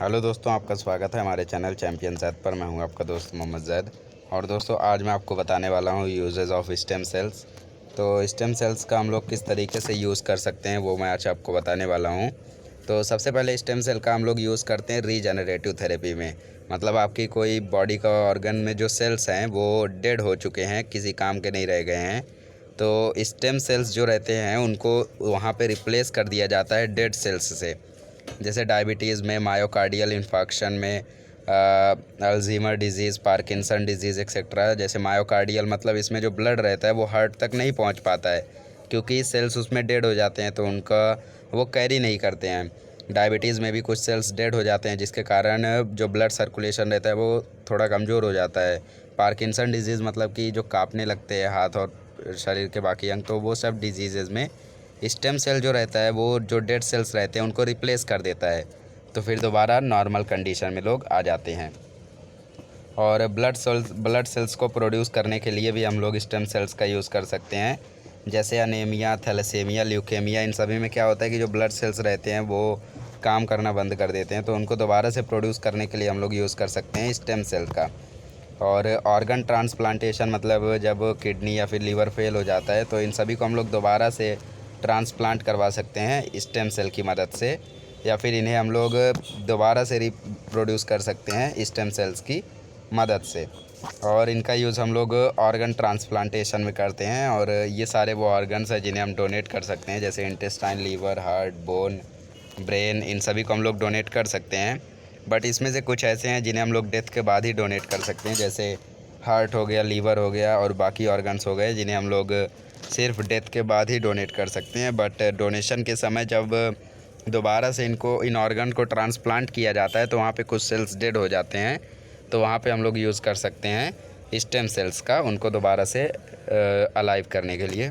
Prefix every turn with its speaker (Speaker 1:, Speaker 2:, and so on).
Speaker 1: Hello दोस्तों, आपका स्वागत है हमारे चैनल चैम्पियन जैद पर। मैं हूं आपका दोस्त मोहम्मद जैद। और दोस्तों, आज मैं आपको बताने वाला हूं यूजेस ऑफ स्टेम सेल्स। तो स्टेम सेल्स का हम लोग किस तरीके से यूज़ कर सकते हैं वो मैं आज आपको बताने वाला हूं। तो सबसे पहले स्टेम सेल का हम लोग यूज़ करते हैं रीजनरेटिव थेरेपी में। मतलब आपकी कोई बॉडी का ऑर्गन में जो सेल्स हैं वो डेड हो चुके हैं, किसी काम के नहीं रह गए हैं, तो स्टेम सेल्स जो रहते हैं उनको वहाँ पे रिप्लेस कर दिया जाता है डेड सेल्स से। जैसे डायबिटीज़ में, मायोकार्डियल इन्फाक्शन में, अल्ज़ीमर डिजीज़, पार्किंसन डिजीज़ एक्सेट्रा। जैसे मायोकार्डियल मतलब इसमें जो ब्लड रहता है वो हार्ट तक नहीं पहुंच पाता है, क्योंकि सेल्स उसमें डेड हो जाते हैं, तो उनका वो कैरी नहीं करते हैं। डायबिटीज़ में भी कुछ सेल्स डेड हो जाते हैं, जिसके कारण जो ब्लड सर्कुलेशन रहता है वो थोड़ा कमज़ोर हो जाता है। पार्किंसन डिजीज़ मतलब कि जो कांपने लगते हैं हाथ और शरीर के बाकी अंग, तो वो सब डिजीज़ में स्टेम सेल जो रहता है वो जो डेड सेल्स रहते हैं उनको रिप्लेस कर देता है, तो फिर दोबारा नॉर्मल कंडीशन में लोग आ जाते हैं। और ब्लड सेल्स को प्रोड्यूस करने के लिए भी हम लोग स्टेम सेल्स का यूज़ कर सकते हैं। जैसे अनीमिया, थैलेसीमिया, ल्यूकेमिया, इन सभी में क्या होता है कि जो ब्लड सेल्स रहते हैं वो काम करना बंद कर देते हैं, तो उनको दोबारा से प्रोड्यूस करने के लिए हम लोग यूज़ कर सकते हैं स्टेम सेल का। और ऑर्गन ट्रांसप्लांटेशन मतलब जब किडनी या फिर लीवर फेल हो जाता है, तो इन सभी को हम लोग दोबारा से ट्रांसप्लांट करवा सकते हैं स्टेम सेल की मदद से, या फिर इन्हें हम लोग दोबारा से रिप्रोड्यूस कर सकते हैं स्टेम सेल्स की मदद से। और इनका यूज़ हम लोग ऑर्गन ट्रांसप्लांटेशन में करते हैं। और ये सारे वो ऑर्गन्स हैं जिन्हें हम डोनेट कर सकते हैं, जैसे intestine, liver, heart, bone, brain, इन सभी को हम लोग डोनेट कर सकते हैं। बट इसमें से कुछ ऐसे हैं जिन्हें हम लोग डेथ के बाद ही डोनेट कर सकते हैं, जैसे हार्ट हो गया, लीवर हो गया और बाकी ऑर्गन्स हो गए, जिन्हें हम लोग सिर्फ डेथ के बाद ही डोनेट कर सकते हैं। बट डोनेशन के समय जब दोबारा से इन ऑर्गन को ट्रांसप्लांट किया जाता है, तो वहाँ पे कुछ सेल्स डेड हो जाते हैं, तो वहाँ पे हम लोग यूज़ कर सकते हैं स्टेम सेल्स का, उनको दोबारा से अलाइव करने के लिए।